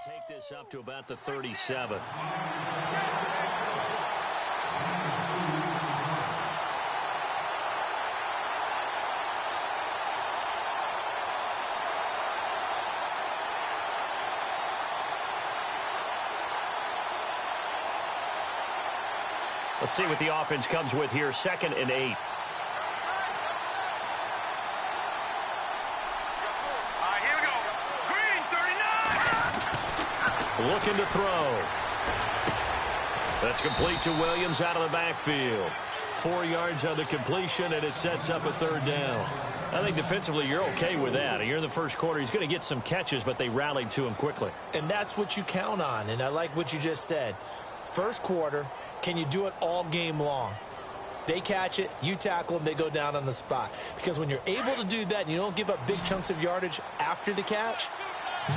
take this up to about the 37. Let's see what the offense comes with here. 2nd and 8. Here we go. Green, 39. Looking to throw. That's complete to Williams out of the backfield. 4 yards on the completion, and it sets up a 3rd down. I think defensively you're okay with that. You're in the first quarter. He's going to get some catches, but they rallied to him quickly. And that's what you count on, and I like what you just said. First quarter, can you do it all game long? They catch it, you tackle them, they go down on the spot. Because when you're able to do that and you don't give up big chunks of yardage after the catch,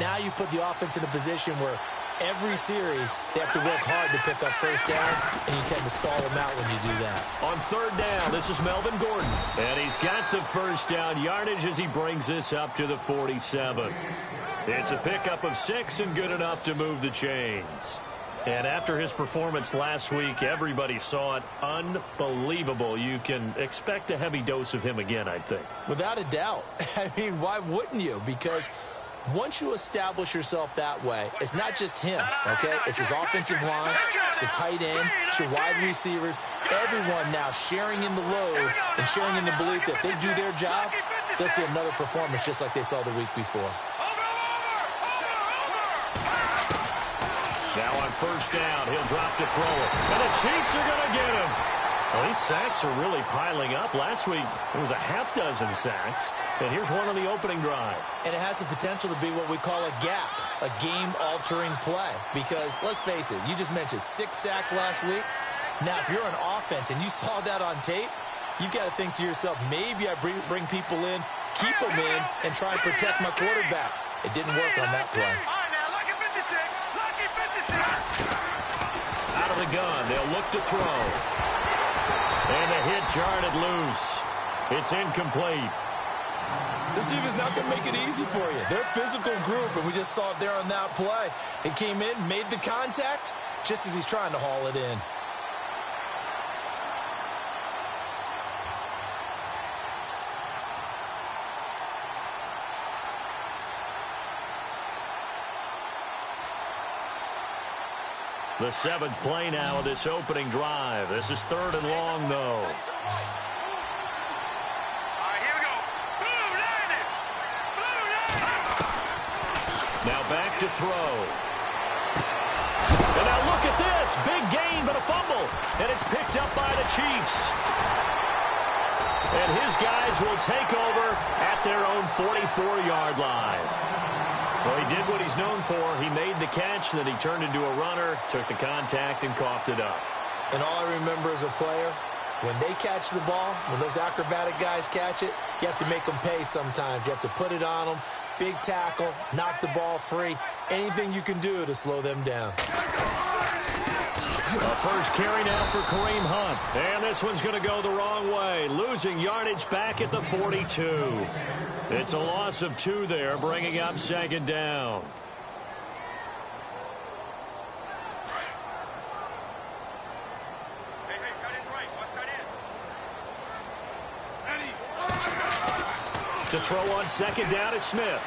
now you put the offense in a position where every series they have to work hard to pick up first downs, and you tend to stall them out when you do that. On 3rd down, this is Melvin Gordon. And he's got the first down yardage as he brings this up to the 47. It's a pickup of 6 and good enough to move the chains. And after his performance last week, everybody saw it. Unbelievable. You can expect a heavy dose of him again, I think. Without a doubt. I mean, why wouldn't you? Because once you establish yourself that way, it's not just him, okay? It's his offensive line, it's the tight end, it's your wide receivers, everyone now sharing in the load and sharing in the belief that if they do their job, they'll see another performance just like they saw the week before. Now on 1st down, he'll drop to throw it. And the Chiefs are going to get him. Well, these sacks are really piling up. Last week, it was a half dozen sacks. And here's one on the opening drive. And it has the potential to be what we call a gap, a game-altering play. Because, let's face it, you just mentioned 6 sacks last week. Now, if you're an offense and you saw that on tape, you've got to think to yourself, maybe I bring people in, keep them in, and try and protect my quarterback. It didn't work on that play. Out of the gun, they'll look to throw. And the hit jarred it loose. It's incomplete. This defense is not going to make it easy for you. They're a physical group, and we just saw it there on that play. It came in, made the contact, just as he's trying to haul it in. The 7th play now of this opening drive. This is 3rd and long, though. Here we go. Now back to throw. And now look at this. Big gain, but a fumble. And it's picked up by the Chiefs. And his guys will take over at their own 44-yard line. Well, he did what he's known for. He made the catch, then he turned into a runner, took the contact, and coughed it up. And all I remember as a player, when they catch the ball, when those acrobatic guys catch it, you have to make them pay sometimes. You have to put it on them, big tackle, knock the ball free, anything you can do to slow them down. The first carry now for Kareem Hunt. And this one's going to go the wrong way, losing yardage back at the 42. It's a loss of 2 there, bringing up 2nd down. To throw on 2nd down is Smith.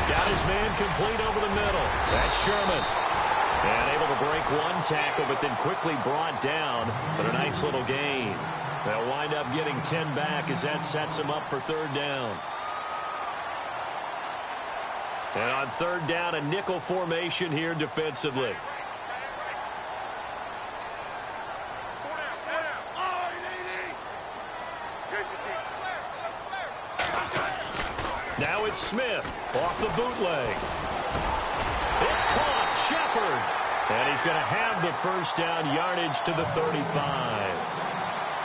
Got his man complete over the middle. That's Sherman. And able to break 1 tackle, but then quickly brought down. But a nice little gain. They'll wind up getting 10 back as that sets them up for 3rd down. And on 3rd down, a nickel formation here defensively. Now it's Smith off the bootleg. It's caught. Shepard. And he's going to have the first down yardage to the 35.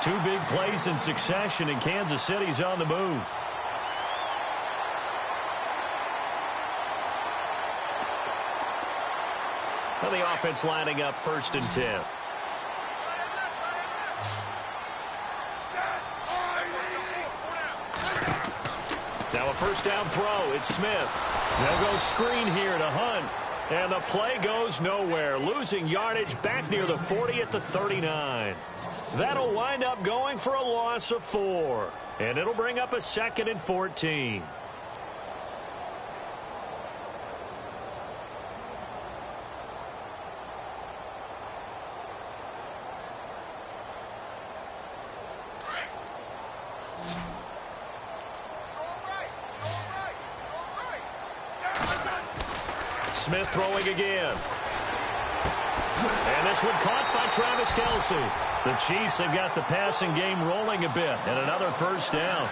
2 big plays in succession, and Kansas City's on the move. And the offense lining up 1st and 10. Now a first down throw. It's Smith. They'll go screen here to Hunt. And the play goes nowhere. Losing yardage back near the 40 at the 39. That'll wind up going for a loss of 4. And it'll bring up a 2nd and 14. Smith throwing again. And this one caught by Travis Kelce. The Chiefs have got the passing game rolling a bit. And another first down.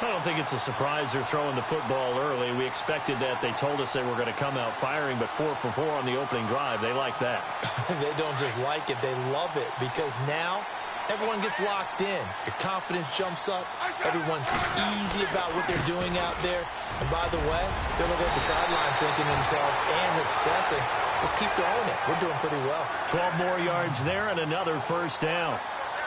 I don't think it's a surprise they're throwing the football early. We expected that. They told us they were going to come out firing, but 4 for 4 on the opening drive. They like that. They don't just like it. They love it because now everyone gets locked in. Your confidence jumps up. Everyone's easy about what they're doing out there. And by the way, they're looking at the sideline thinking to themselves and expressing, let's keep throwing it. We're doing pretty well. 12 more yards there and another first down.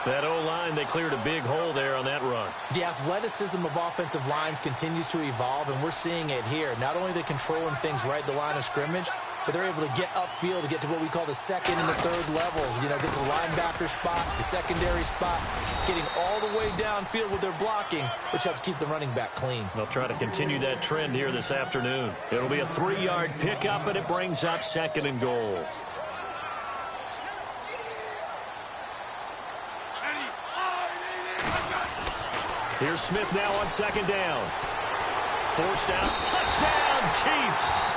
That O-line, they cleared a big hole there on that run. The athleticism of offensive lines continues to evolve, and we're seeing it here. Not only are they controlling things right at the line of scrimmage, but they're able to get upfield to get to what we call the second and the third levels. You know, get to the linebacker spot, the secondary spot, getting all the way downfield with their blocking, which helps keep the running back clean. They'll try to continue that trend here this afternoon. It'll be a 3-yard pickup, and it brings up 2nd and goal. Here's Smith now on 2nd down. Forced out. Touchdown, Chiefs.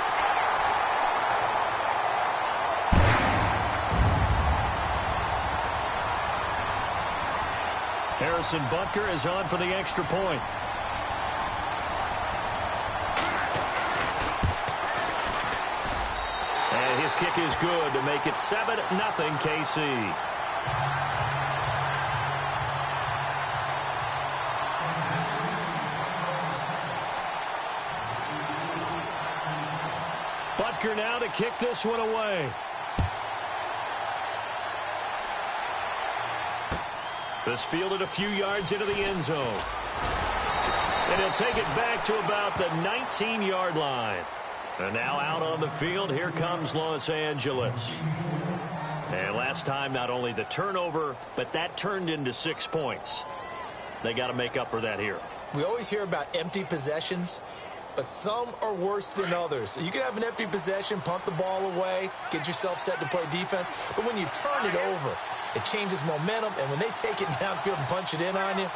Harrison Butker is on for the extra point. And his kick is good to make it 7-0 KC. Butker now to kick this one away. This fielded a few yards into the end zone. And he'll take it back to about the 19-yard line. And now out on the field, here comes Los Angeles. And last time, not only the turnover, but that turned into 6 points. They got to make up for that here. We always hear about empty possessions, but some are worse than others. You can have an empty possession, punt the ball away, get yourself set to play defense, but when you turn it over, it changes momentum, and when they take it downfield and punch it in on you,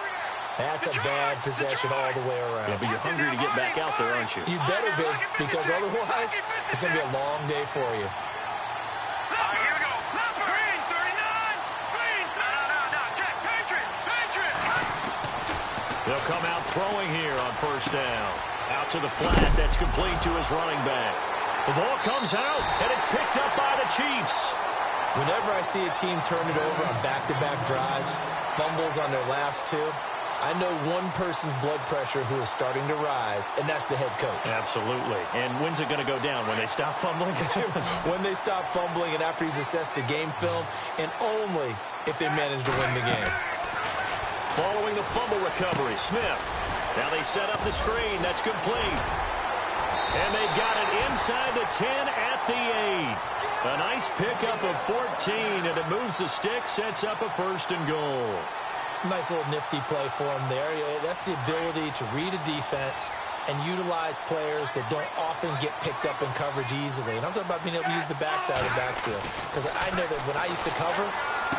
that's a bad possession all the way around. Yeah, but you're hungry to get back out there, aren't you? You better be, because otherwise it's going to be a long day for you. Here we go. Green, 39. Green. No. Jack, Patriot. They'll come out throwing here on first down. Out to the flat. That's complete to his running back. The ball comes out, and it's picked up by the Chiefs. Whenever I see a team turn it over on back-to-back drives, fumbles on their last 2, I know one person's blood pressure who is starting to rise, and that's the head coach. Absolutely. And when's it going to go down? When they stop fumbling? When they stop fumbling and after he's assessed the game film, and only if they manage to win the game. Following the fumble recovery, Smith. Now they set up the screen. That's complete. And they've got it inside the 10 at the 8. A nice pickup of 14, and it moves the stick, sets up a 1st and goal. Nice little nifty play for him there. That's the ability to read a defense and utilize players that don't often get picked up in coverage easily. And I'm talking about being able to use the backside of the backfield. Because I know that when I used to cover,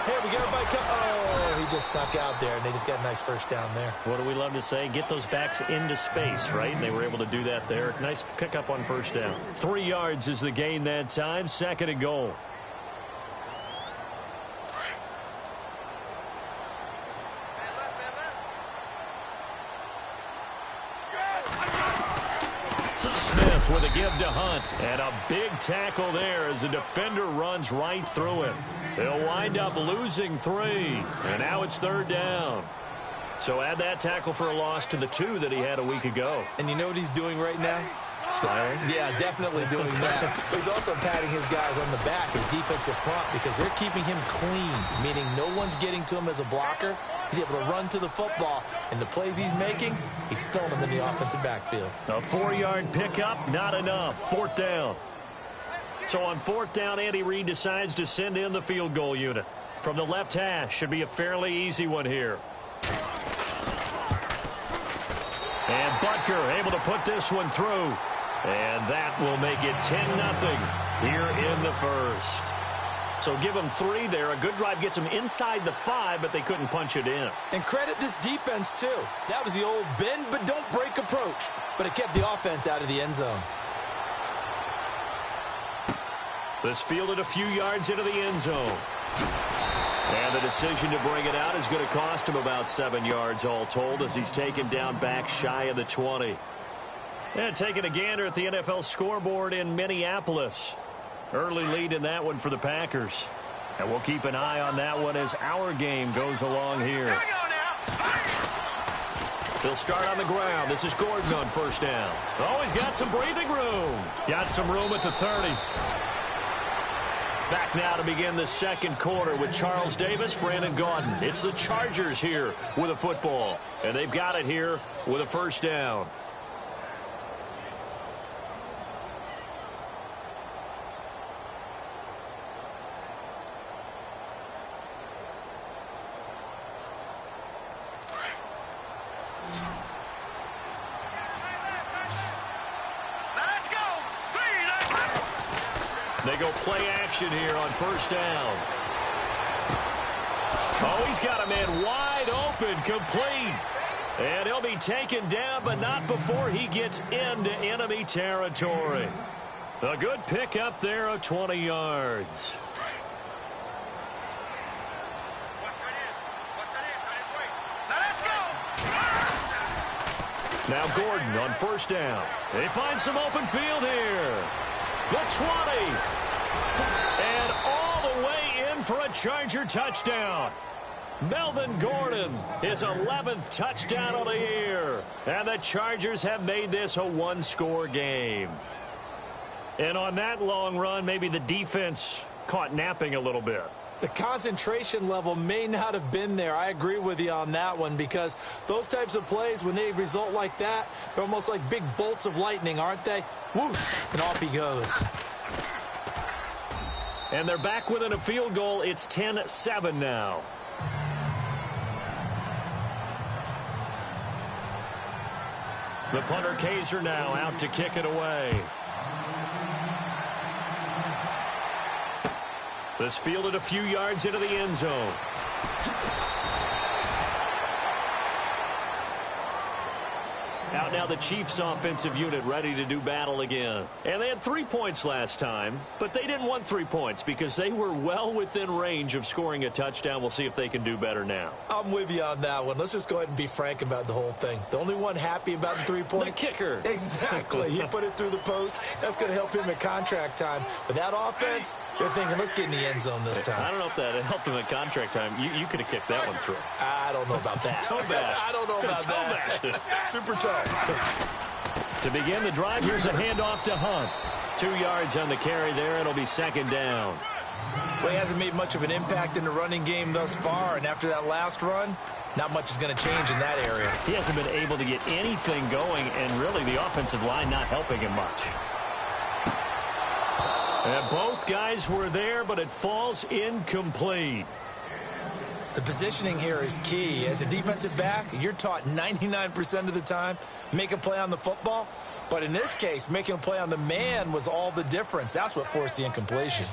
hey, we got everybody oh, he just snuck out there, and they just got a nice first down there. What do we love to say? Get those backs into space, right? And they were able to do that there. Nice pickup on first down. 3 yards is the gain that time. 2nd and goal. Smith with a give to Hunt. And a big tackle there as the defender runs right through him. They'll wind up losing 3. And now it's 3rd down. So add that tackle for a loss to the 2 that he had a week ago. And you know what he's doing right now? Smiling? Yeah, definitely doing that. But he's also patting his guys on the back, his defensive front, because they're keeping him clean, meaning no one's getting to him as a blocker, He's able to run to the football, and the plays he's making, he's spilling them in the offensive backfield. A 4-yard pickup, not enough. 4th down. So on 4th down, Andy Reid decides to send in the field goal unit. From the left hash, should be a fairly easy one here. And Butker able to put this one through. And that will make it 10-0 here in the first. So give them 3 there. A good drive gets them inside the 5, but they couldn't punch it in. And credit this defense, too. That was the old bend but don't break approach. But it kept the offense out of the end zone. This fielded a few yards into the end zone. And the decision to bring it out is going to cost him about 7 yards all told as he's taken down back shy of the 20. And taking a gander at the NFL scoreboard in Minneapolis. Early lead in that one for the Packers. And we'll keep an eye on that one as our game goes along here. He'll start on the ground. This is Gordon on 1st down. Oh, he's got some breathing room. Got some room at the 30. Back now to begin the second quarter with Charles Davis, Brandon Gaudin. It's the Chargers here with a football. And they've got it here with a 1st down. They go play action here on 1st down. Oh, he's got a man wide open, complete. And he'll be taken down, but not before he gets into enemy territory. A good pickup there of 20 yards. Now Gordon on 1st down. They find some open field here. The 20. And all the way in for a Charger touchdown. Melvin Gordon, his 11th touchdown of the year. And the Chargers have made this a 1-score game. And on that long run, maybe the defense caught napping a little bit. The concentration level may not have been there. I agree with you on that one because those types of plays, when they result like that, they're almost like big bolts of lightning, aren't they? Whoosh, and off he goes. And they're back within a field goal. It's 10-7 now. The punter Kaiser now out to kick it away. This fielded a few yards into the end zone. Out now the Chiefs offensive unit ready to do battle again. And they had 3 points last time, but they didn't want 3 points because they were well within range of scoring a touchdown. We'll see if they can do better now. I'm with you on that one. Let's just go ahead and be frank about the whole thing. The only one happy about the 3-point? The kicker. Exactly. He put it through the post. That's going to help him at contract time. But that offense, they're thinking, let's get in the end zone this time. I don't know if that helped him at contract time. You could have kicked that one through. I don't know about that. Toe bash. I don't know about that. Super toe. To begin the drive, here's a handoff to Hunt. 2 yards on the carry there. It'll be 2nd down. Well, he hasn't made much of an impact in the running game thus far, and after that last run, not much is going to change in that area. He hasn't been able to get anything going, and really the offensive line not helping him much. And both guys were there, but it falls incomplete. The positioning here is key. As a defensive back, you're taught 99% of the time, make a play on the football. But in this case, making a play on the man was all the difference. That's what forced the incompletion.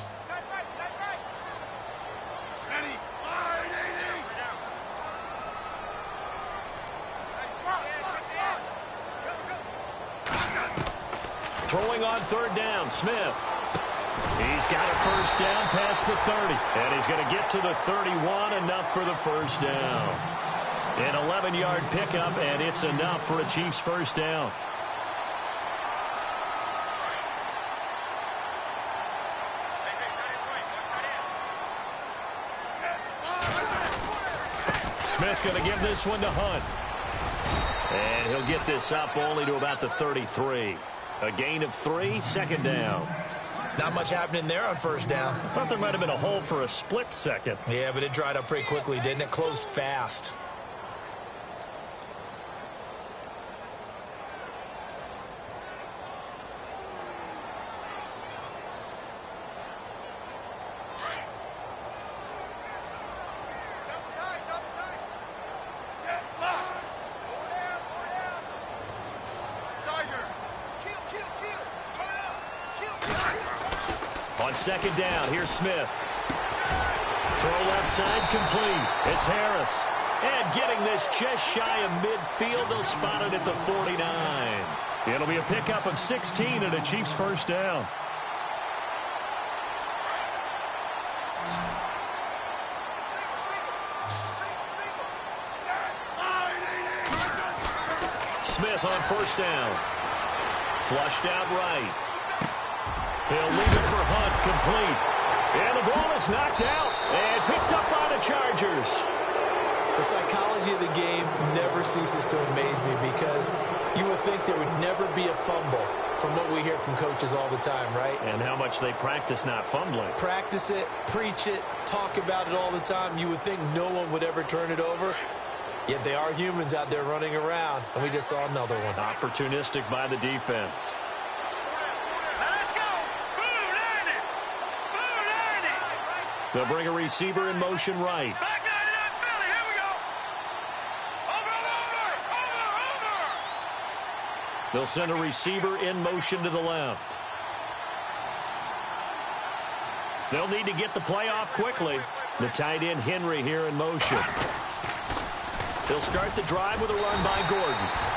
Throwing on 3rd down, Smith. He's got a 1st down past the 30. And he's going to get to the 31, enough for the 1st down. An 11-yard pickup, and it's enough for a Chiefs 1st down. Smith going to give this one to Hunt. And he'll get this up only to about the 33. A gain of 3, 2nd down. Not much happening there on 1st down. I thought there might have been a hole for a split second. Yeah, but it dried up pretty quickly, didn't it? Closed fast. On second down, here's Smith. Throw left side complete. It's Harris. And getting this just shy of midfield, they'll spot it at the 49. It'll be a pickup of 16 and a Chiefs first down. Smith on first down. Flushed out right. He'll leave it for Hunt, complete. And the ball is knocked out and picked up by the Chargers. The psychology of the game never ceases to amaze me because you would think there would never be a fumble from what we hear from coaches all the time, right? And how much they practice not fumbling. Practice it, preach it, talk about it all the time. You would think no one would ever turn it over. Yet they are humans out there running around, and we just saw another one. Opportunistic by the defense. Let's go. Blue 90. Blue 90. They'll bring a receiver in motion right. Back 99 Philly. Here we go. Over. They'll send a receiver in motion to the left. They'll need to get the play off quickly. The tight end Henry here in motion. They'll start the drive with a run by Gordon.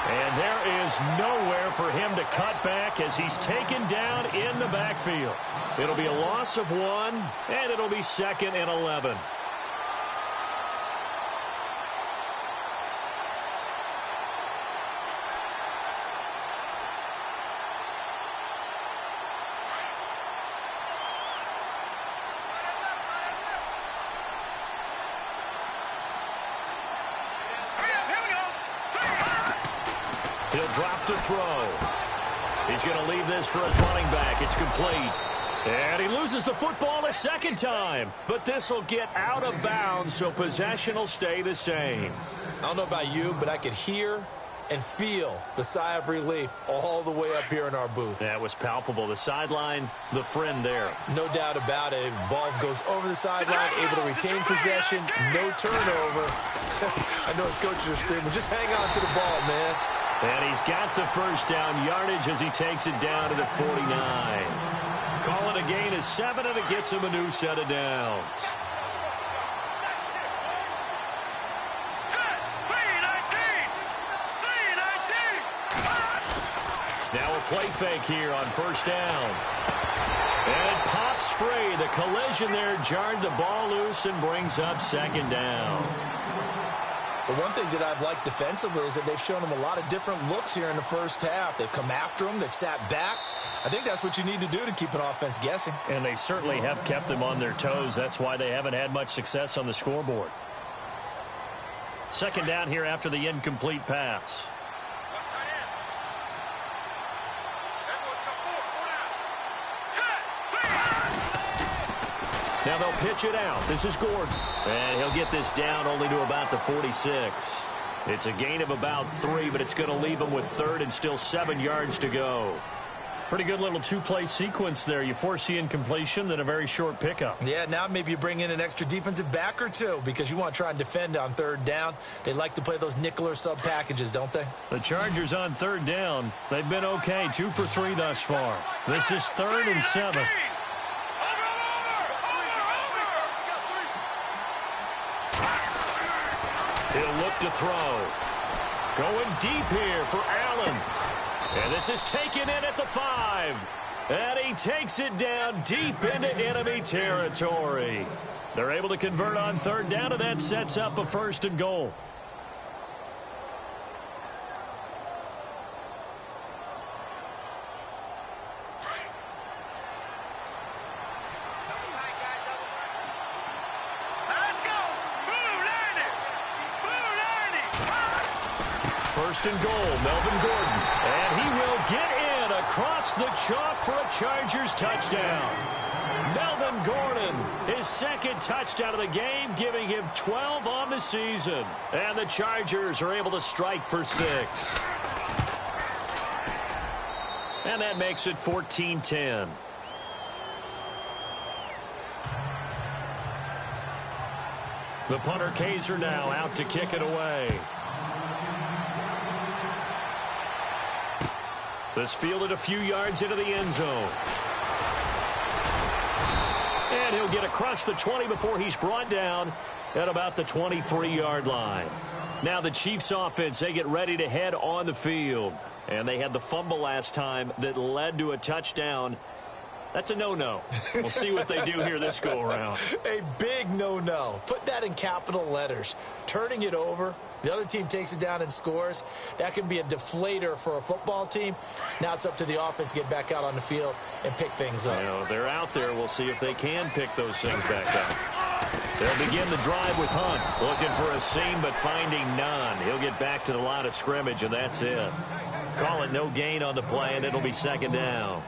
And there is nowhere for him to cut back as he's taken down in the backfield. It'll be a loss of 1, and it'll be 2nd and 11. He'll drop to throw. He's going to leave this for his running back. It's complete. And he loses the football a second time. But this will get out of bounds, so possession will stay the same. I don't know about you, but I could hear and feel the sigh of relief all the way up here in our booth. That was palpable. The sideline, the friend there. No doubt about it. Ball goes over the sideline, able to retain possession, no turnover. I know his coaches are screaming, just hang on to the ball, man. And he's got the first down yardage as he takes it down to the 49. Calling a gain of 7, and it gets him a new set of downs. Now a play fake here on first down. And it pops free. The collision there jarred the ball loose and brings up second down. The one thing that I've liked defensively is that they've shown them a lot of different looks here in the first half. They've come after them. They've sat back. I think that's what you need to do to keep an offense guessing. And they certainly have kept them on their toes. That's why they haven't had much success on the scoreboard. Second down here after the incomplete pass. Now they'll pitch it out. This is Gordon. And he'll get this down only to about the 46. It's a gain of about 3, but it's going to leave him with 3rd and still 7 yards to go. Pretty good little two-play sequence there. You force the incompletion, then a very short pickup. Yeah, now maybe you bring in an extra defensive back or two because you want to try and defend on 3rd down. They like to play those nickel or sub packages, don't they? The Chargers on 3rd down. They've been okay, 2 for 3 thus far. This is 3rd and 7. He'll look to throw. Going deep here for Allen. And this is taken in at the 5. And he takes it down deep into enemy territory. They're able to convert on 3rd down, and that sets up a 1st and goal. First and goal, Melvin Gordon. And he will get in across the chalk for a Chargers touchdown. Melvin Gordon, his 2nd touchdown of the game, giving him 12 on the season. And the Chargers are able to strike for 6. And that makes it 14-10. The punter Kaiser now out to kick it away. This fielded a few yards into the end zone. And he'll get across the 20 before he's brought down at about the 23-yard line. Now the Chiefs offense, they get ready to head on the field. And they had the fumble last time that led to a touchdown. That's a no-no. We'll see what they do here this go-around. A big no-no. Put that in capital letters. Turning it over, the other team takes it down and scores. That can be a deflator for a football team. Now it's up to the offense to get back out on the field and pick things up. You know, they're out there. We'll see if they can pick those things back up. They'll begin the drive with Hunt. Looking for a seam, but finding none. He'll get back to the line of scrimmage, and that's it. Call it no gain on the play, and it'll be second down.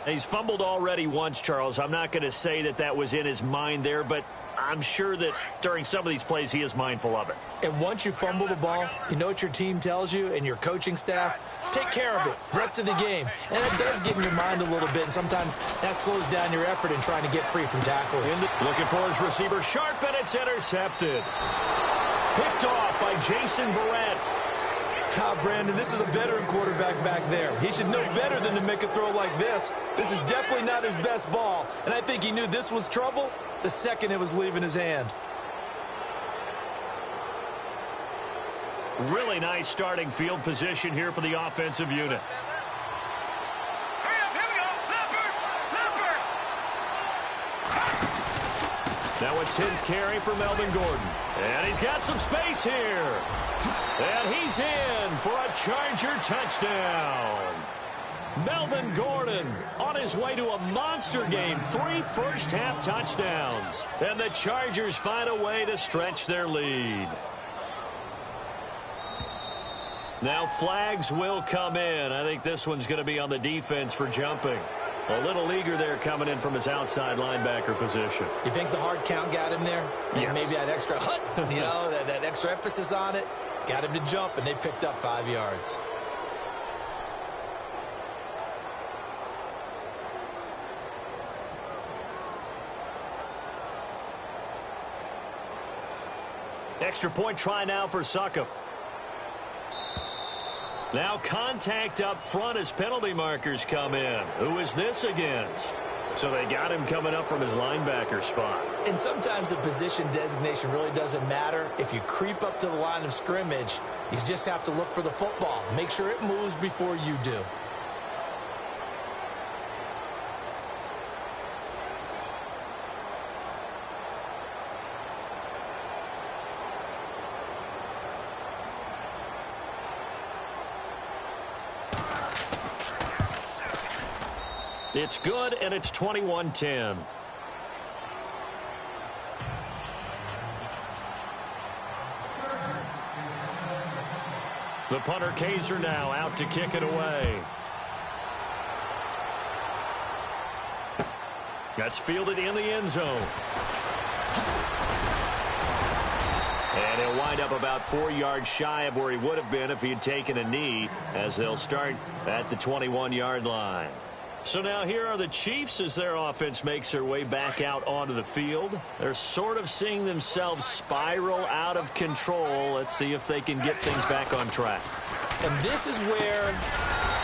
He's fumbled already once, Charles. I'm not going to say that that was in his mind there, but I'm sure that during some of these plays he is mindful of it. And once you fumble the ball, you know what your team tells you and your coaching staff? Take care of it rest of the game. And it does get in your mind a little bit, and sometimes that slows down your effort in trying to get free from tacklers. Looking for his receiver, Sharp, and it's intercepted. Picked off by Jason Verrett. Brandon, this is a veteran quarterback back there. He should know better than to make a throw like this. This is definitely not his best ball, and I think he knew this was trouble the second it was leaving his hand. Really nice starting field position here for the offensive unit. Hurry up, here we go. Leopard. Now it's his carry for Melvin Gordon. And he's got some space here. And he's in for a Charger touchdown. Melvin Gordon on his way to a monster game. 3 first-half touchdowns. And the Chargers find a way to stretch their lead. Now flags will come in. I think this one's going to be on the defense for jumping. A little eager there coming in from his outside linebacker position. You think the hard count got him there? Yes. Maybe that extra you know, that extra emphasis on it got him to jump, and they picked up 5 yards. Extra point try now for Succop. Now contact up front as penalty markers come in. Who is this against? So they got him coming up from his linebacker spot. And sometimes the position designation really doesn't matter. If you creep up to the line of scrimmage, you just have to look for the football. Make sure it moves before you do. It's good, and it's 21-10. The punter Kaiser now out to kick it away. That's fielded in the end zone. And he'll wind up about 4 yards shy of where he would have been if he had taken a knee, as they'll start at the 21-yard line. So now here are the Chiefs as their offense makes their way back out onto the field. They're sort of seeing themselves spiral out of control. Let's see if they can get things back on track. And this is where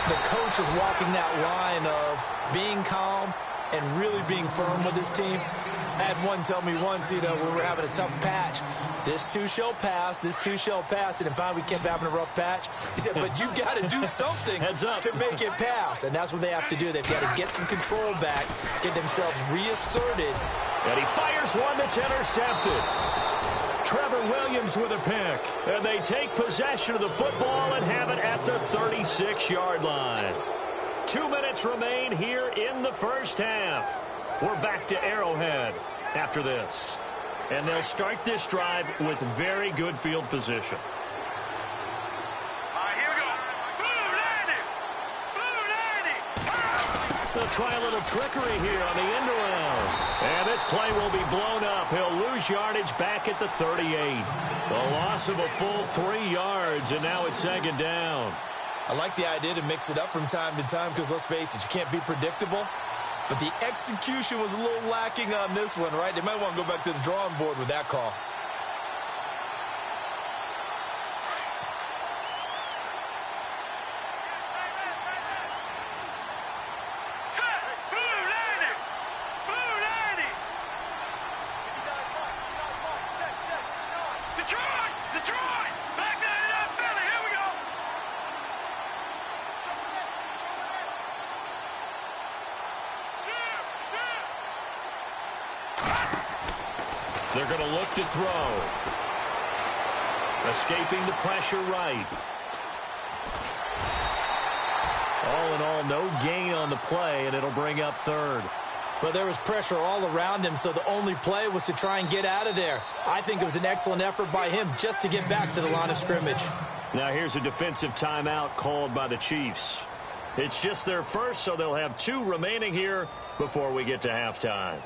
the coach is walking that line of being calm and really being firm with his team. I had one tell me once, you know, when we were having a tough patch, this too shall pass, this too shall pass. And finally we kept having a rough patch. He said, but you got to do something to make it pass. And that's what they have to do. They've got to get some control back, get themselves reasserted. And he fires one that's intercepted. Trevor Williams with a pick. And they take possession of the football and have it at the 36-yard line. 2 minutes remain here in the first half. We're back to Arrowhead after this. And they'll start this drive with very good field position. All right, here we go. Blue landing. Blue landing. They'll try a little trickery here on the end around. And this play will be blown up. He'll lose yardage back at the 38. The loss of a full 3 yards, and now it's second down. I like the idea to mix it up from time to time because, let's face it, you can't be predictable. But the execution was a little lacking on this one, right? They might want to go back to the drawing board with that call. Set. Blue landing. Blue landing. They're going to look to throw. Escaping the pressure right. All in all, no gain on the play, and it'll bring up third. Well, there was pressure all around him, so the only play was to try and get out of there. I think it was an excellent effort by him just to get back to the line of scrimmage. Now here's a defensive timeout called by the Chiefs. It's just their first, so they'll have 2 remaining here before we get to halftime.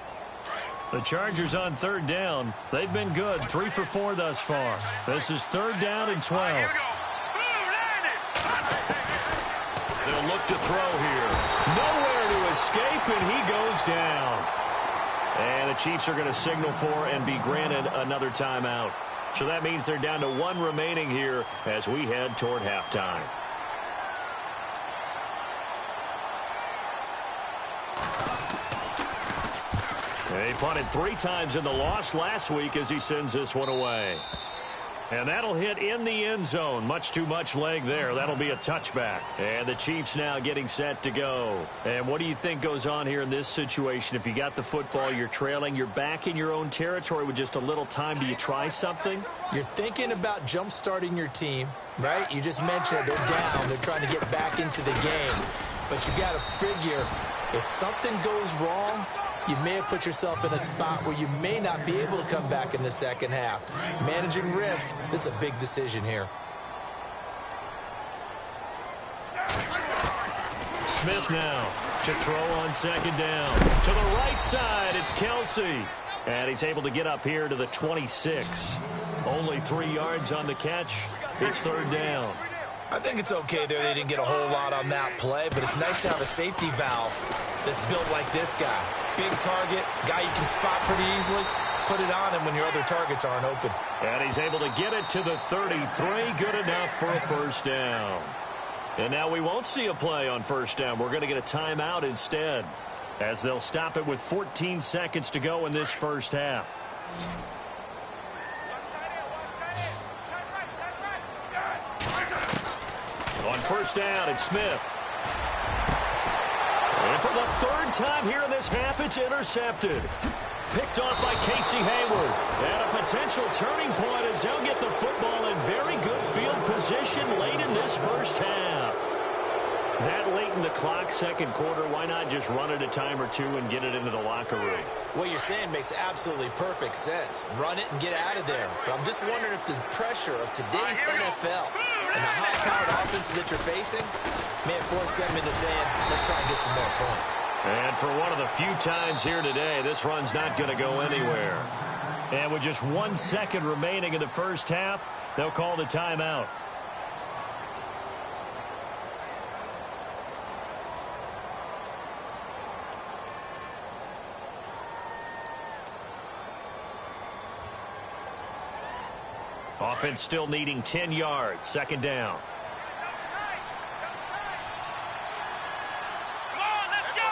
The Chargers on third down. They've been good, 3 for 4 thus far. This is 3rd down and 12. Here we go. They'll look to throw here. Nowhere to escape, and he goes down. And the Chiefs are going to signal for and be granted another timeout. So that means they're down to 1 remaining here as we head toward halftime. He punted 3 times in the loss last week as he sends this one away. And that'll hit in the end zone. Much too much leg there. That'll be a touchback. And the Chiefs now getting set to go. And what do you think goes on here in this situation? If you got the football, you're trailing, you're back in your own territory with just a little time. Do you try something? You're thinking about jump-starting your team, right? You just mentioned they're down. They're trying to get back into the game. But you got to figure if something goes wrong, you may have put yourself in a spot where you may not be able to come back in the second half. Managing risk, this is a big decision here. Smith now to throw on 2nd down. To the right side, it's Kelsey. And he's able to get up here to the 26. Only 3 yards on the catch. It's 3rd down. I think it's okay there. They didn't get a whole lot on that play, but it's nice to have a safety valve that's built like this guy. Big target, guy you can spot pretty easily. Put it on him when your other targets aren't open. And he's able to get it to the 33. Good enough for a 1st down. And now we won't see a play on 1st down. We're going to get a timeout instead, as they'll stop it with 14 seconds to go in this first half. On 1st down, it's Smith. And for the 3rd time here in this half, it's intercepted. Picked off by Casey Hayward. And a potential turning point as they'll get the football in very good field position late in this first half. That late in the clock, 2nd quarter, why not just run it a time or 2 and get it into the locker room? What you're saying makes absolutely perfect sense. Run it and get out of there. But I'm just wondering if the pressure of today's NFL and the high-powered offenses that you're facing may have forced them into saying, let's try and get some more points. And for one of the few times here today, this run's not going to go anywhere. And with just 1 second remaining in the first half, they'll call the timeout. Offense still needing 10 yards. 2nd down. Come on, let's go.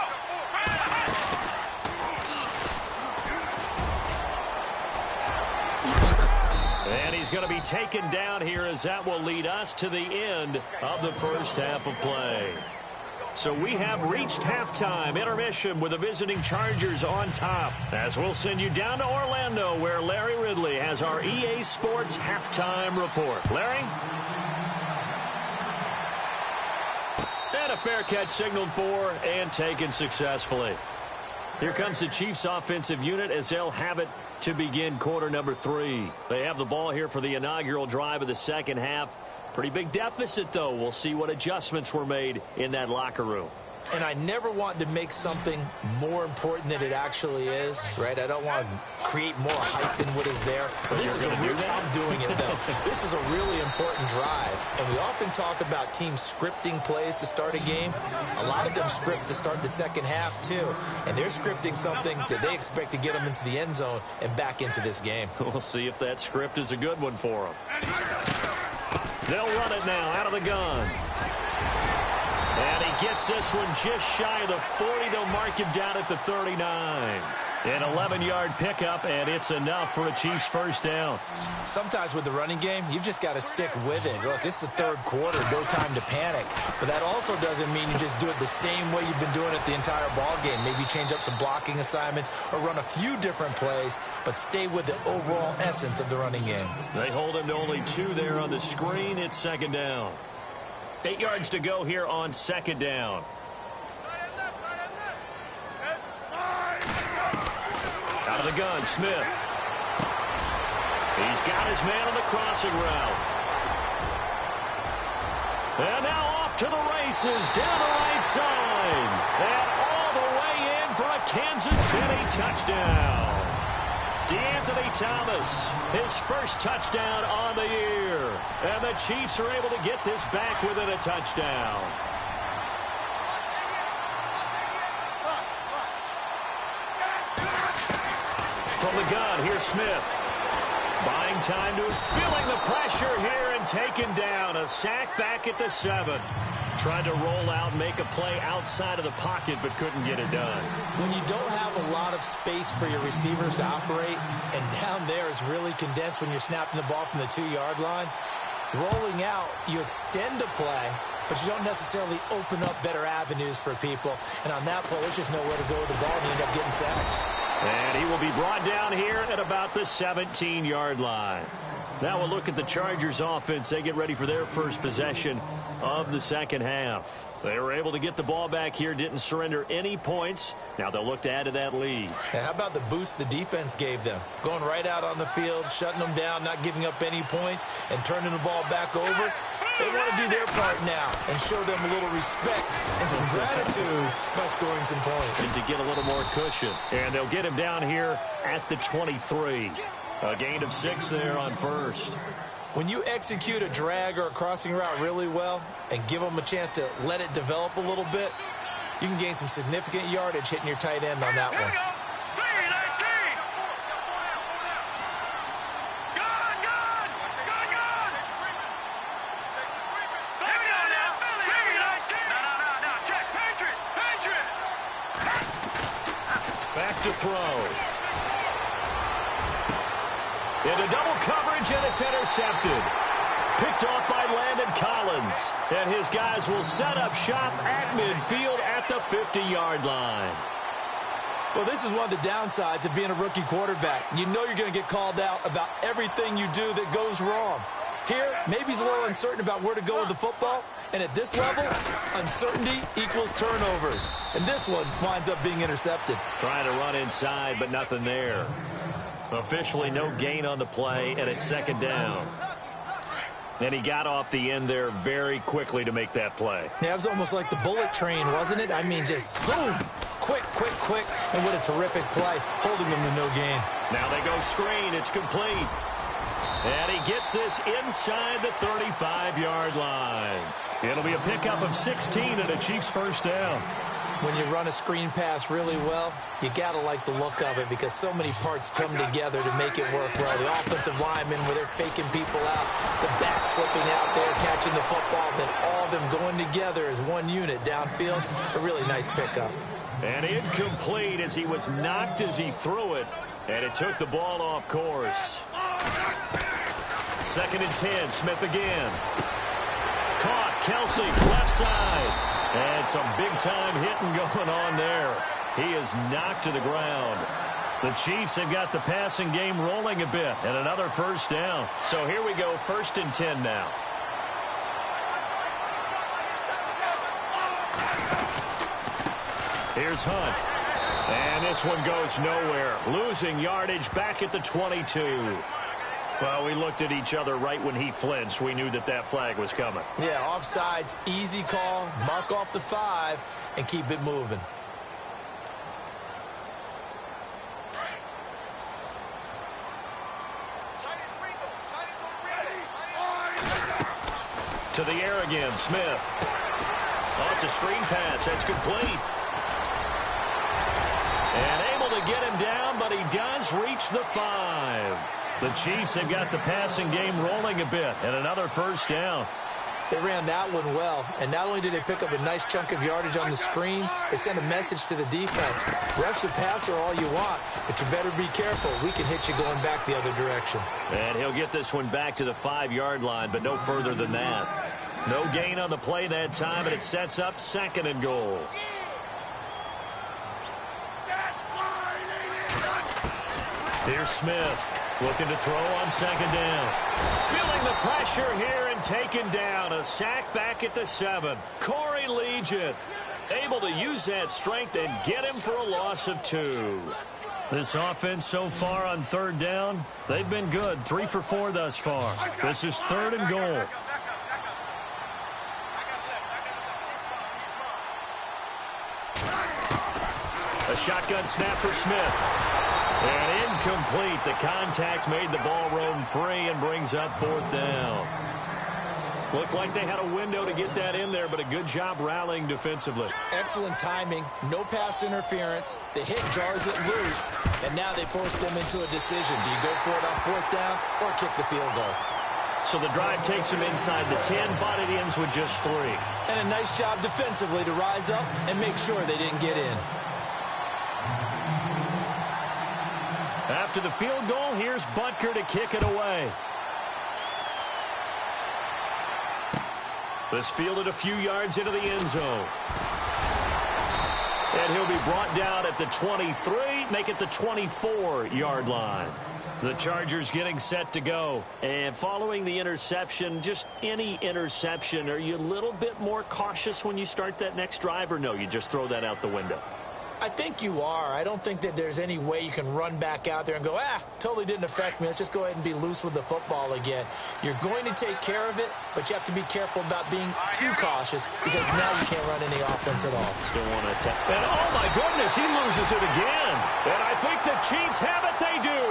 And he's going to be taken down here as that will lead us to the end of the first half of play. So we have reached halftime intermission with the visiting Chargers on top, as we'll send you down to Orlando where Larry Ridley has our EA Sports halftime report. Larry? And a fair catch signaled for and taken successfully. Here comes the Chiefs offensive unit as they'll have it to begin quarter number 3. They have the ball here for the inaugural drive of the second half. Pretty big deficit, though. We'll see what adjustments were made in that locker room. And I never want to make something more important than it actually is, right? I don't want to create more hype than what is there. But this is I'm doing it, though. This is a really important drive. And we often talk about teams scripting plays to start a game. A lot of them script to start the second half, too. And they're scripting something that they expect to get them into the end zone and back into this game. We'll see if that script is a good one for them. They'll run it now out of the gun. And he gets this one just shy of the 40. They'll mark him down at the 39. An 11-yard pickup, and it's enough for a Chiefs first down. Sometimes with the running game, you've just got to stick with it. Look, it's the third quarter, no time to panic. But that also doesn't mean you just do it the same way you've been doing it the entire ball game. Maybe change up some blocking assignments or run a few different plays, but stay with the overall essence of the running game. They hold him to only 2 there on the screen. It's second down. 8 yards to go here on second down. Out of the gun, Smith. He's got his man on the crossing route. And now off to the races, down the right side. And all the way in for a Kansas City touchdown. DeAnthony Thomas, his first touchdown on the year. And the Chiefs are able to get this back within a touchdown. From the gun, here's Smith. Buying time to his, feeling the pressure here and taken down. A sack back at the 7. Tried to roll out, make a play outside of the pocket, but couldn't get it done. When you don't have a lot of space for your receivers to operate, and down there it's really condensed when you're snapping the ball from the 2-yard line, rolling out, you extend a play, but you don't necessarily open up better avenues for people. And on that play, there's just nowhere to go with the ball, and you end up getting sacked. And he will be brought down here at about the 17-yard line. Now we'll look at the Chargers offense. They get ready for their first possession of the second half. They were able to get the ball back here, didn't surrender any points. Now they'll look to add to that lead. Now, how about the boost the defense gave them? Going right out on the field, shutting them down, not giving up any points, and turning the ball back over. They want to do their part now and show them a little respect and some gratitude by scoring some points. And to get a little more cushion. And they'll get him down here at the 23. A gain of 6 there on first. When you execute a drag or a crossing route really well and give them a chance to let it develop a little bit, you can gain some significant yardage hitting your tight end on that one. Back to throw. Into double coverage, and it's intercepted. Picked off by Landon Collins. And his guys will set up shop at midfield at the 50-yard line. Well, this is one of the downsides of being a rookie quarterback. You know you're going to get called out about everything you do that goes wrong. Here, maybe he's a little uncertain about where to go with the football. And at this level, uncertainty equals turnovers. And this one winds up being intercepted. Trying to run inside, but nothing there. Officially no gain on the play, and it's second down. And he got off the end there very quickly to make that play. Yeah, it was almost like the bullet train, wasn't it? I mean, just zoom. Quick, quick, quick. And what a terrific play, holding them to no gain. Now they go screen. It's complete. And he gets this inside the 35-yard line. It'll be a pickup of 16 and a Chiefs first down. When you run a screen pass really well, you got to like the look of it because so many parts come together to make it work well. The offensive linemen, where they're faking people out, the back slipping out there, catching the football, then all of them going together as one unit downfield. A really nice pickup. And incomplete as he was knocked as he threw it, and it took the ball off course. Second and 10, Smith again. Caught, Kelsey, left side. And some big-time hitting going on there. He is knocked to the ground. The Chiefs have got the passing game rolling a bit, and another first down. So here we go, first and 10 now. Here's Hunt. And this one goes nowhere. Losing yardage back at the 22. Well, we looked at each other right when he flinched. We knew that that flag was coming. Yeah, offsides, easy call, mark off the 5, and keep it moving. To the air again, Smith. Oh, it's a screen pass. That's complete. And able to get him down, but he does reach the 5. The Chiefs have got the passing game rolling a bit, and another first down. They ran that one well, and not only did they pick up a nice chunk of yardage on the screen, they sent a message to the defense. Rush the passer all you want, but you better be careful. We can hit you going back the other direction. And he'll get this one back to the 5-yard line, but no further than that. No gain on the play that time, and it sets up 2nd and goal. Here's Smith looking to throw on 2nd down. Feeling the pressure here and taken down. A sack back at the 7. Corey Liuget able to use that strength and get him for a loss of 2. This offense so far on 3rd down, they've been good. 3 for 4 thus far. This is 3rd and goal. A shotgun snap for Smith. And incomplete. The contact made the ball roam free and brings up 4th down. Looked like they had a window to get that in there, but a good job rallying defensively. Excellent timing. No pass interference. The hit jars it loose, and now they force them into a decision. Do you go for it on 4th down or kick the field goal? So the drive takes them inside the 10, but it ends with just 3. And a nice job defensively to rise up and make sure they didn't get in. After the field goal, here's Butker to kick it away. This fielded a few yards into the end zone. And he'll be brought down at the 23, make it the 24-yard line. The Chargers getting set to go. And following the interception, just any interception, are you a little bit more cautious when you start that next drive, or no, you just throw that out the window? I think you are. I don't think that there's any way you can run back out there and go, totally didn't affect me. Let's just go ahead and be loose with the football again. You're going to take care of it, but you have to be careful about being too cautious because now you can't run any offense at all. Still want to attack. And oh my goodness, he loses it again. And I think the Chiefs have it. They do.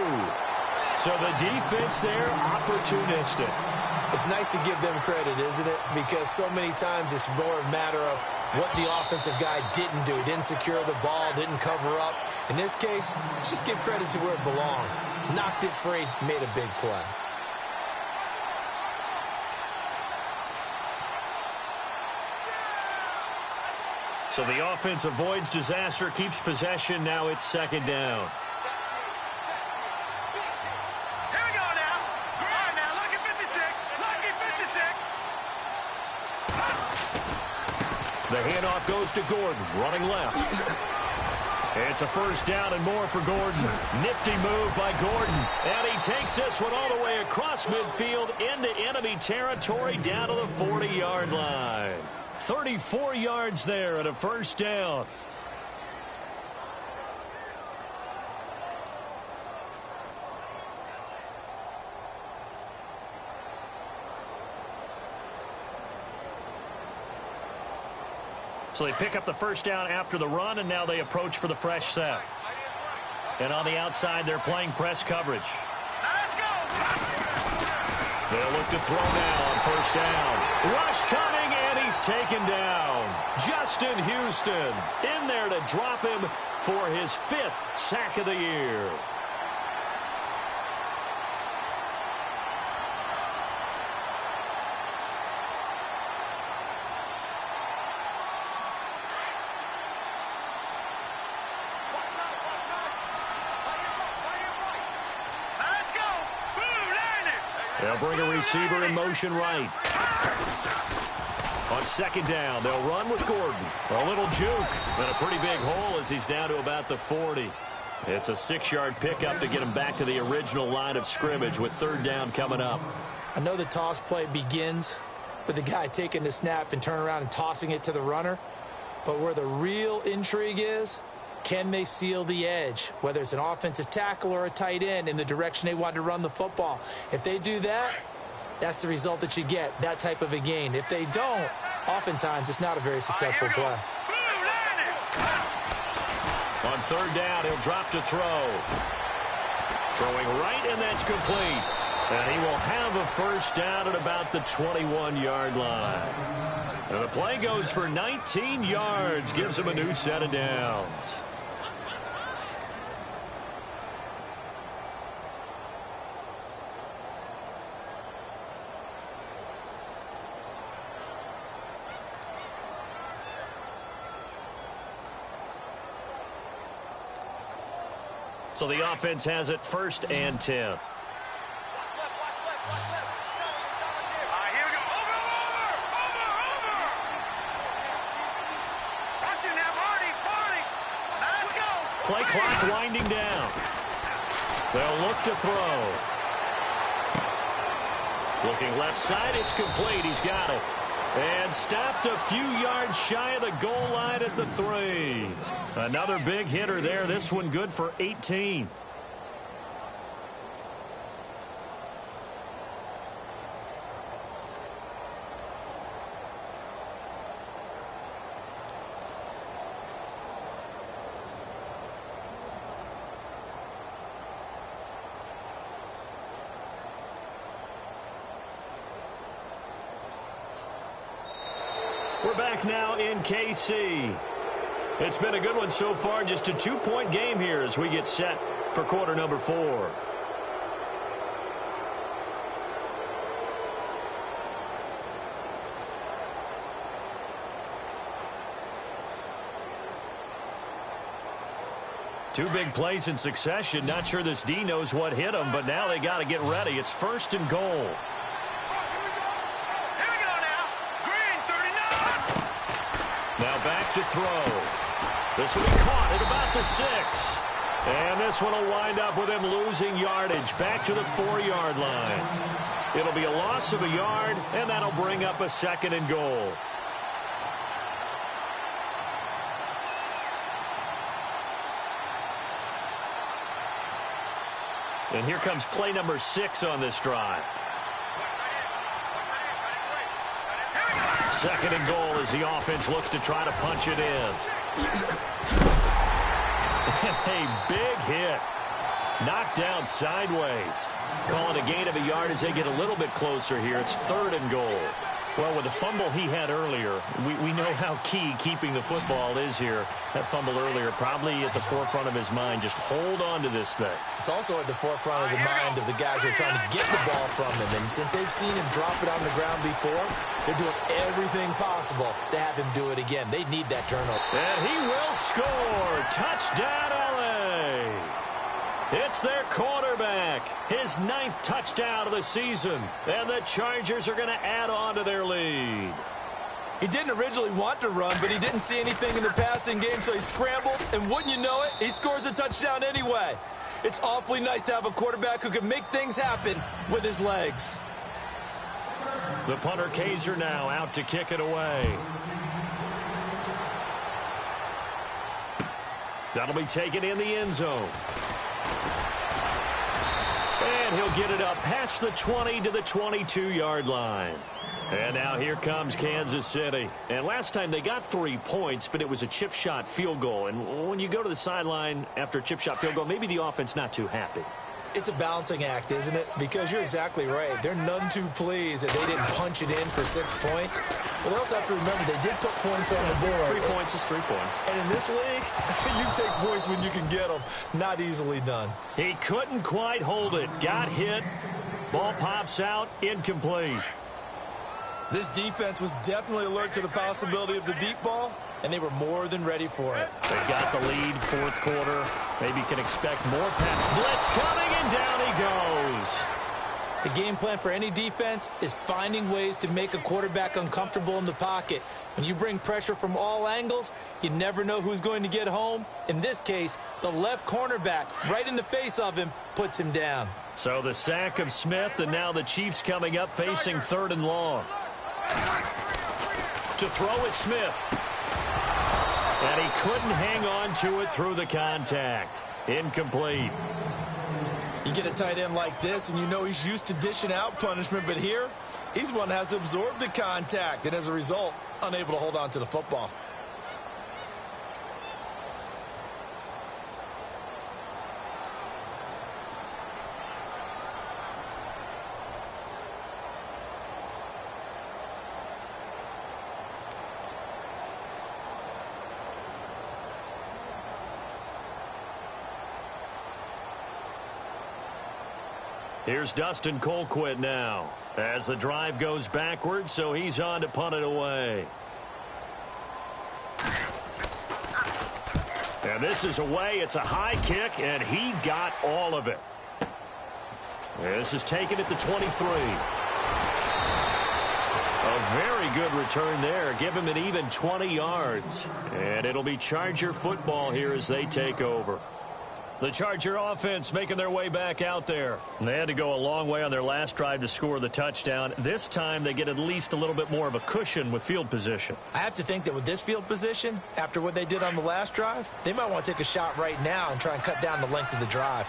So the defense there, opportunistic. It's nice to give them credit, isn't it? Because so many times it's more a matter of what the offensive guy didn't do. Didn't secure the ball, didn't cover up. In this case, let's just give credit to where it belongs. Knocked it free, made a big play. So the offense avoids disaster, keeps possession. Now it's 2nd down. The handoff goes to Gordon, running left. It's a 1st down and more for Gordon. Nifty move by Gordon. And he takes this one all the way across midfield into enemy territory down to the 40-yard line. 34 yards there at a 1st down. So they pick up the 1st down after the run, and now they approach for the fresh set. And on the outside, they're playing press coverage. They'll look to throw now on 1st down. Rush coming, and he's taken down. Justin Houston in there to drop him for his 5th sack of the year. They'll bring a receiver in motion right. On 2nd down, they'll run with Gordon. A little juke and a pretty big hole as he's down to about the 40. It's a 6-yard pickup to get him back to the original line of scrimmage with 3rd down coming up. I know the toss play begins with the guy taking the snap and turning around and tossing it to the runner. But where the real intrigue is, can they seal the edge, whether it's an offensive tackle or a tight end, in the direction they want to run the football? If they do that, that's the result that you get, that type of a gain. If they don't, oftentimes it's not a very successful play. On 3rd down, he'll drop to throw. Throwing right, and that's complete. And he will have a 1st down at about the 21-yard line. And the play goes for 19 yards, gives him a new set of downs. So the offense has it 1st and 10. Here we go. Over. Watching that party. Now let's go. Play clock winding down. They'll look to throw. Looking left side, it's complete. He's got it. And stopped a few yards shy of the goal line at the 3. Another big hitter there. This one good for 18. We're back now in KC. It's been a good one so far. Just a 2-point game here as we get set for quarter number 4. Two big plays in succession. Not sure this D knows what hit him, but now they got to get ready. It's 1st and goal. Now back to throw. This will be caught at about the 6. And this one will wind up with him losing yardage back to the 4-yard line. It'll be a loss of a yard, and that'll bring up a 2nd and goal. And here comes play number 6 on this drive. 2nd and goal as the offense looks to try to punch it in. A big hit. Knocked down sideways. Calling a gain of a yard as they get a little bit closer here. It's 3rd and goal. Well, with the fumble he had earlier, we know how key keeping the football is here. That fumble earlier probably at the forefront of his mind. Just hold on to this thing. It's also at the forefront of the mind of the guys who are trying to get the ball from him. And since they've seen him drop it on the ground before, they're doing everything possible to have him do it again. They need that turnover. And he will score. Touchdown, LA. It's their quarterback. His 9th touchdown of the season. And the Chargers are going to add on to their lead. He didn't originally want to run, but he didn't see anything in the passing game, so he scrambled. And wouldn't you know it, he scores a touchdown anyway. It's awfully nice to have a quarterback who can make things happen with his legs. The punter Kaiser now out to kick it away. That'll be taken in the end zone. And he'll get it up past the 20 to the 22-yard line. And now here comes Kansas City. And last time they got 3 points, but it was a chip shot field goal. And when you go to the sideline after a chip shot field goal, maybe the offense not too happy. It's a balancing act, isn't it? Because you're exactly right. They're none too pleased that they didn't punch it in for 6 points. But they also have to remember they did put points on the board. 3 points is 3 points. And in this league, you take points when you can get them. Not easily done. He couldn't quite hold it. Got hit. Ball pops out. Incomplete. This defense was definitely alert to the possibility of the deep ball, and they were more than ready for it. They've got the lead, 4th quarter. Maybe you can expect more pass. Blitz coming, and down he goes. The game plan for any defense is finding ways to make a quarterback uncomfortable in the pocket. When you bring pressure from all angles, you never know who's going to get home. In this case, the left cornerback, right in the face of him, puts him down. So the sack of Smith, and now the Chiefs coming up facing 3rd and long. To throw is Smith. And he couldn't hang on to it through the contact. Incomplete. You get a tight end like this, and you know he's used to dishing out punishment, but here, he's the one that has to absorb the contact, and as a result, unable to hold on to the football. Here's Dustin Colquitt now as the drive goes backwards, so he's on to punt it away. And this is away. It's a high kick, and he got all of it. This is taken at the 23. A very good return there. Give him an even 20 yards. And it'll be Charger football here as they take over. The Charger offense making their way back out there. They had to go a long way on their last drive to score the touchdown. This time they get at least a little bit more of a cushion with field position. I have to think that with this field position, after what they did on the last drive, they might want to take a shot right now and try and cut down the length of the drive.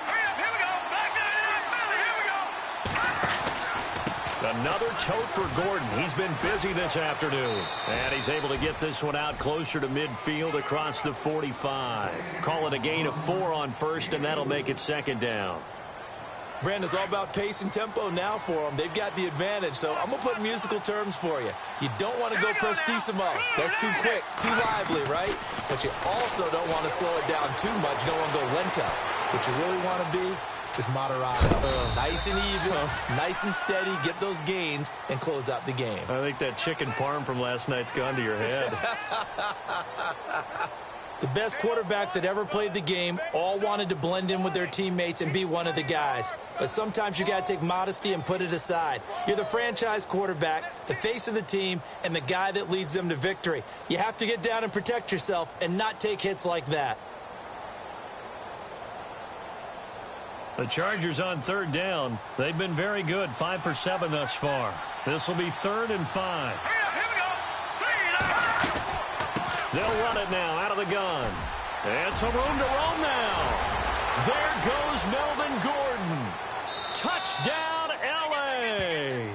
Here we go. Back to the here we go. Another tote for Gordon. He's been busy this afternoon. And he's able to get this one out closer to midfield across the 45. Call it a gain of 4 on first, and that'll make it second down. Brandon, it's all about pace and tempo now for them. They've got the advantage, so I'm going to put musical terms for you. You don't want to go prestissimo. That's too quick, too lively, right? But you also don't want to slow it down too much. You don't want to go lento. What you really want to be is moderado. Nice and even, nice and steady, get those gains, and close out the game. I think that chicken parm from last night's gone to your head. The best quarterbacks that ever played the game all wanted to blend in with their teammates and be one of the guys. But sometimes you got to take modesty and put it aside. You're the franchise quarterback, the face of the team, and the guy that leads them to victory. You have to get down and protect yourself and not take hits like that. The Chargers on third down. They've been very good, 5 for 7 thus far. This will be 3rd and 5. Here we go. They'll run it now out of the gun. And some room to roam now. There goes Melvin Gordon. Touchdown, L.A.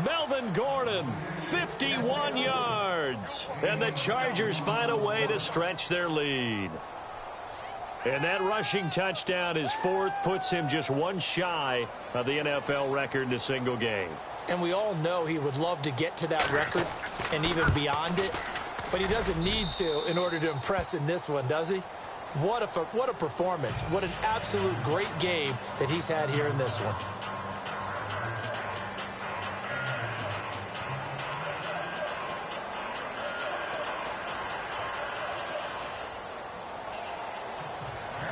Melvin Gordon, 51 yards. And the Chargers find a way to stretch their lead. And that rushing touchdown is 4th, puts him just one shy of the NFL record in a single game. And we all know he would love to get to that record and even beyond it. But he doesn't need to in order to impress in this one, does he? What a performance. What an absolute great game that he's had here in this one.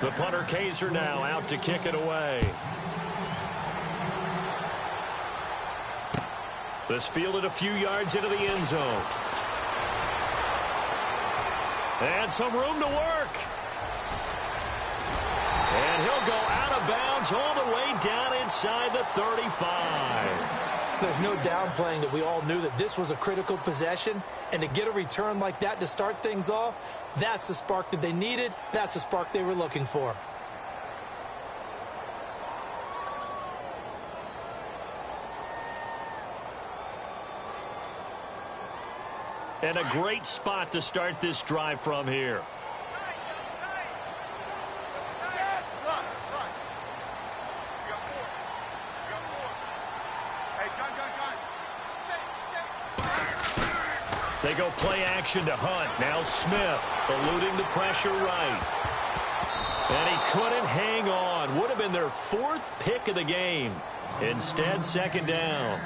The punter Kaiser now out to kick it away. This fielded a few yards into the end zone. And some room to work. And he'll go out of bounds all the way down inside the 35. There's no downplaying that we all knew that this was a critical possession. And to get a return like that to start things off, that's the spark that they needed. That's the spark they were looking for. And a great spot to start this drive from here. They go play action to Hunt. Now Smith eluding the pressure right. And he couldn't hang on. Would have been their 4th pick of the game. Instead, second down.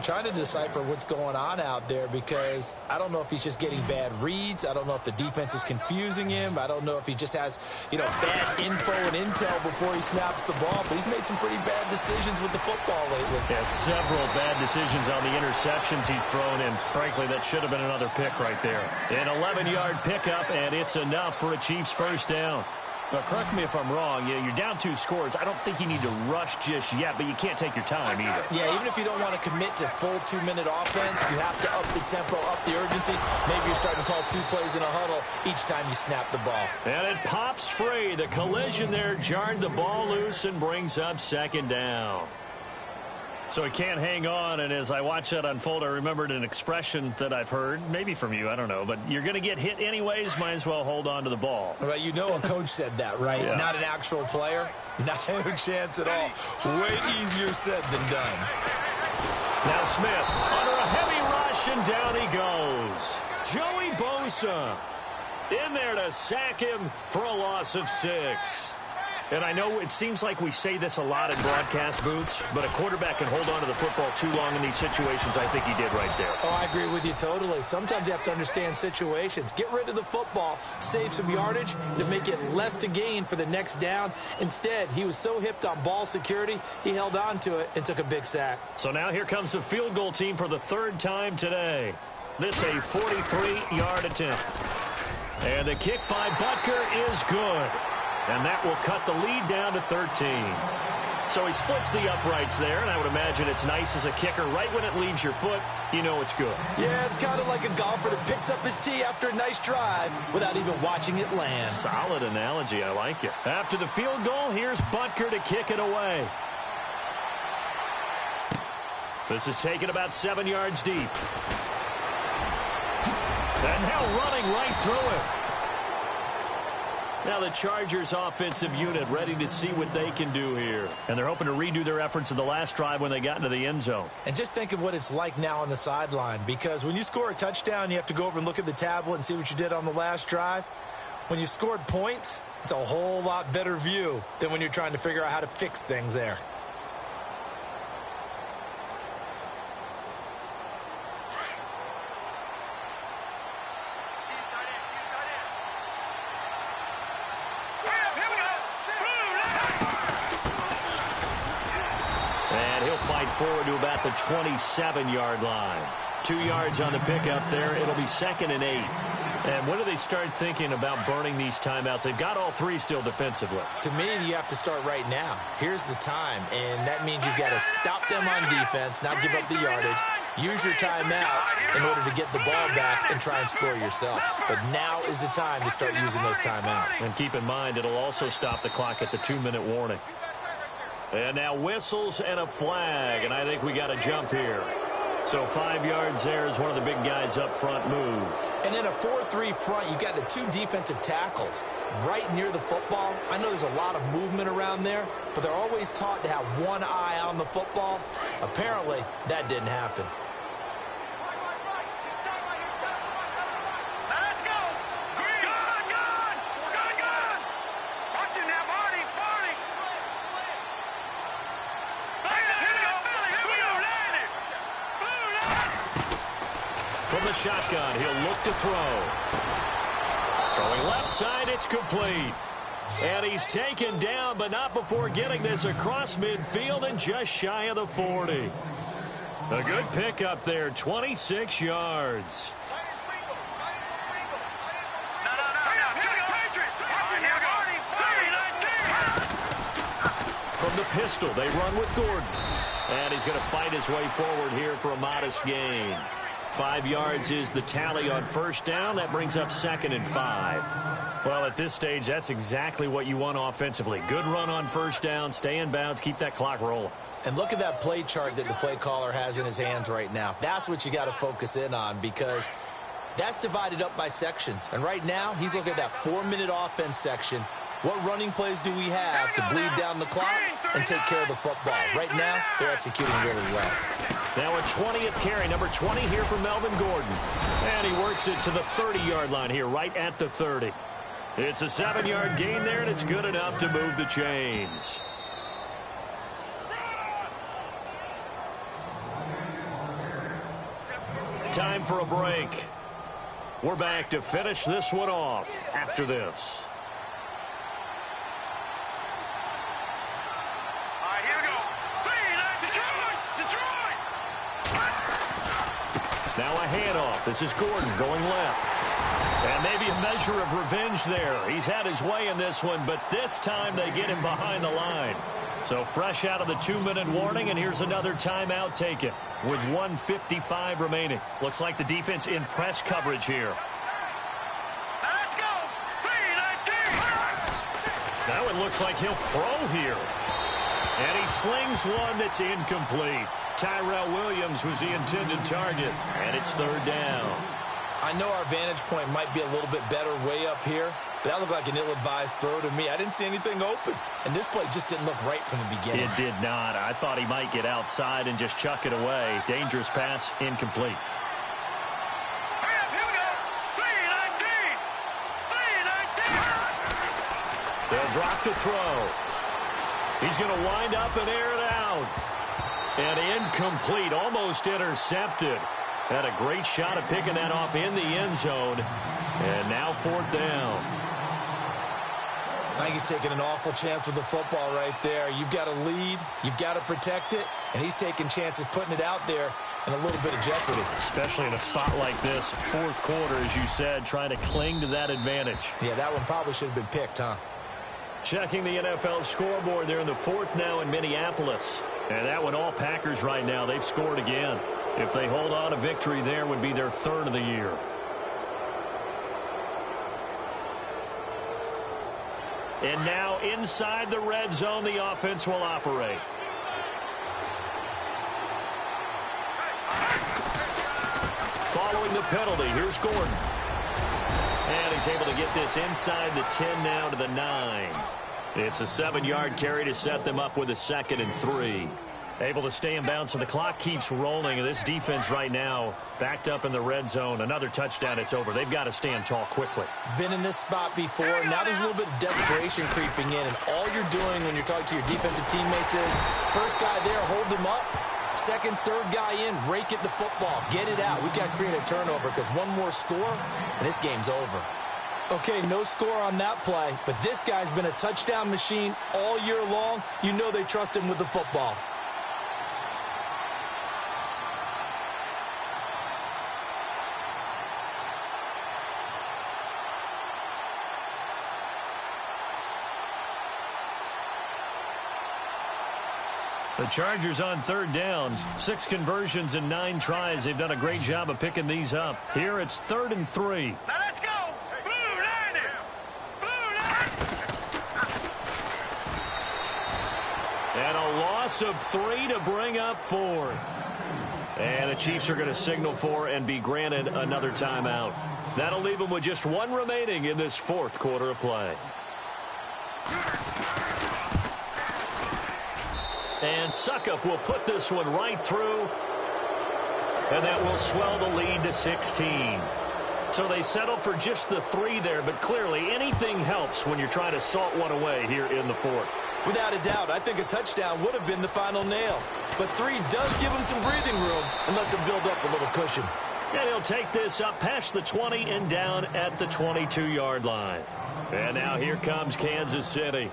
Trying to decipher what's going on out there because I don't know if he's just getting bad reads. I don't know if the defense is confusing him. I don't know if he just has, bad info and intel before he snaps the ball. But he's made some pretty bad decisions with the football lately. Yeah, several bad decisions on the interceptions he's thrown in. Frankly, that should have been another pick right there. An 11-yard pickup, and it's enough for a Chiefs first down. But correct me if I'm wrong. You're down 2 scores. I don't think you need to rush just yet, but you can't take your time either. Yeah, even if you don't want to commit to full 2-minute offense, you have to up the tempo, up the urgency. Maybe you're starting to call 2 plays in a huddle each time you snap the ball. And it pops free. The collision there jarred the ball loose and brings up second down. So he can't hang on, and as I watch that unfold, I remembered an expression that I've heard, maybe from you, I don't know, but you're going to get hit anyways, might as well hold on to the ball. Well, a coach said that, right? Yeah. Not an actual player. Not a chance at all. Way easier said than done. Now Smith under a heavy rush, and down he goes. Joey Bosa in there to sack him for a loss of 6. And I know it seems like we say this a lot in broadcast booths, but a quarterback can hold on to the football too long in these situations. I think he did right there. Oh, I agree with you totally. Sometimes you have to understand situations. Get rid of the football, save some yardage to make it less to gain for the next down. Instead, he was so hipped on ball security, he held on to it and took a big sack. So now here comes the field goal team for the third time today. This a 43-yard attempt. And the kick by Butker is good. And that will cut the lead down to 13. So he splits the uprights there, and I would imagine it's nice as a kicker. Right when it leaves your foot, you know it's good. Yeah, it's kind of like a golfer that picks up his tee after a nice drive without even watching it land. Solid analogy. I like it. After the field goal, here's Butker to kick it away. This is taken about 7 yards deep. And now running right through it. Now the Chargers offensive unit ready to see what they can do here. And they're hoping to redo their efforts in the last drive when they got into the end zone. And just think of what it's like now on the sideline, because when you score a touchdown, you have to go over and look at the tablet and see what you did on the last drive. When you scored points, it's a whole lot better view than when you're trying to figure out how to fix things there. Forward to about the 27-yard line. 2 yards on the pickup there. It'll be 2nd and 8. And when do they start thinking about burning these timeouts? They've got all 3 still defensively. To me, you have to start right now. Here's the time, and that means you've got to stop them on defense, not give up the yardage, use your timeouts in order to get the ball back and try and score yourself. But now is the time to start using those timeouts. And keep in mind, it'll also stop the clock at the 2-minute warning. And now whistles and a flag, and I think we got a jump here. So 5 yards there as one of the big guys up front moved. And in a 4-3 front, you've got the 2 defensive tackles right near the football. I know there's a lot of movement around there, but they're always taught to have one eye on the football. Apparently, that didn't happen. From the shotgun, he'll look to throw. Throwing left side, it's complete. And he's taken down, but not before getting this across midfield and just shy of the 40. A good pickup there, 26 yards. From the pistol, they run with Gordon. And he's going to fight his way forward here for a modest gain. 5 yards is the tally on first down. That brings up 2nd and 5. Well, at this stage, that's exactly what you want offensively. Good run on first down, stay in bounds, keep that clock rolling. And look at that play chart that the play caller has in his hands right now. That's what you got to focus in on, because that's divided up by sections. And right now, he's looking at that 4-minute offense section. What running plays do we have to bleed down the clock and take care of the football? Right now, they're executing really well. Now a 20th carry, number 20 here for Melvin Gordon. And he works it to the 30-yard line here, right at the 30. It's a 7-yard gain there, and it's good enough to move the chains. Time for a break. We're back to finish this one off after this. Now a handoff. This is Gordon going left. And maybe a measure of revenge there. He's had his way in this one, but this time they get him behind the line. So fresh out of the 2-minute warning, and here's another timeout taken with 1:55 remaining. Looks like the defense in press coverage here. Let's go. 3-19. Now it looks like he'll throw here. And he slings one that's incomplete. Tyrell Williams was the intended target, and it's 3rd down. I know our vantage point might be a little bit better way up here, but that looked like an ill-advised throw to me. I didn't see anything open, and this play just didn't look right from the beginning. It did not. I thought he might get outside and just chuck it away. Dangerous pass, incomplete. They'll drop to throw. He's going to wind up and air it out. And incomplete, almost intercepted. Had a great shot at picking that off in the end zone. And now 4th down. I think he's taking an awful chance with the football right there. You've got to lead, you've got to protect it, and he's taking chances putting it out there in a little bit of jeopardy. Especially in a spot like this, 4th quarter, as you said, trying to cling to that advantage. Yeah, that one probably should have been picked, huh? Checking the NFL scoreboard there in the 4th now in Minneapolis. And that one all Packers right now. They've scored again. If they hold on, a victory there would be their 3rd of the year. And now inside the red zone, the offense will operate. Following the penalty, here's Gordon. And he's able to get this inside the 10 now to the 9. It's a 7-yard carry to set them up with a 2nd and 3. Able to stay in bounds, so the clock keeps rolling. And this defense right now backed up in the red zone. Another touchdown, it's over. They've got to stand tall quickly. Been in this spot before. Now there's a little bit of desperation creeping in. And all you're doing when you're talking to your defensive teammates is, first guy there, hold him up. Second, third guy in, rake at the football. Get it out. We've got to create a turnover because one more score, and this game's over. Okay, no score on that play, but this guy's been a touchdown machine all year long. You know they trust him with the football. The Chargers on 3rd down. 6 conversions and 9 tries. They've done a great job of picking these up. Here it's 3rd and 3. Now let's go. Blue line it. Blue line. And a loss of 3 to bring up 4th. And the Chiefs are going to signal for and be granted another timeout. That'll leave them with just 1 remaining in this 4th quarter of play. And Succop will put this one right through. And that will swell the lead to 16. So they settle for just the 3 there, but clearly anything helps when you're trying to salt one away here in the 4th. Without a doubt, I think a touchdown would have been the final nail. But 3 does give him some breathing room and lets him build up a little cushion. And he'll take this up past the 20 and down at the 22-yard line. And now here comes Kansas City.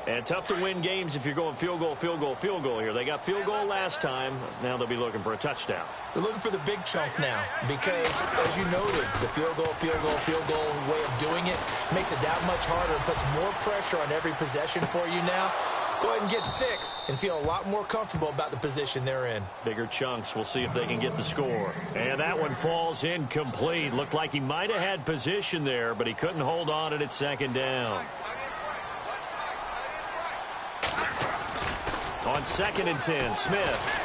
And tough to win games if you're going field goal, field goal, field goal here. They got field goal last time. Now they'll be looking for a touchdown. They're looking for the big chunk now because, as you noted, the field goal way of doing it makes it that much harder and puts more pressure on every possession for you now. Go ahead and get 6 and feel a lot more comfortable about the position they're in. Bigger chunks. We'll see if they can get the score. And that one falls incomplete. Looked like he might have had position there, but he couldn't hold on it at 2nd down. On 2nd and 10, Smith.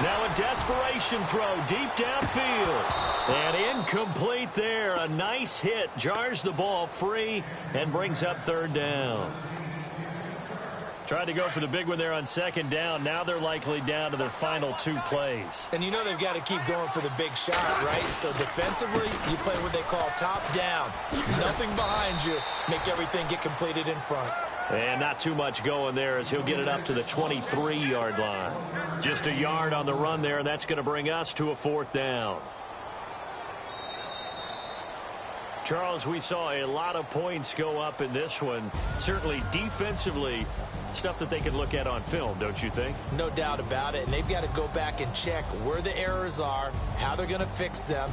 Now a desperation throw deep downfield. And incomplete there. A nice hit. Jars the ball free and brings up 3rd down. Tried to go for the big one there on 2nd down. Now they're likely down to their final 2 plays. And you know they've got to keep going for the big shot, right? So defensively, you play what they call top down. Nothing behind you. Make everything get completed in front. And not too much going there as he'll get it up to the 23-yard line. Just a yard on the run there, and that's going to bring us to a 4th down. Charles, we saw a lot of points go up in this one. Certainly defensively, stuff that they can look at on film, don't you think? No doubt about it. And they've got to go back and check where the errors are, how they're going to fix them,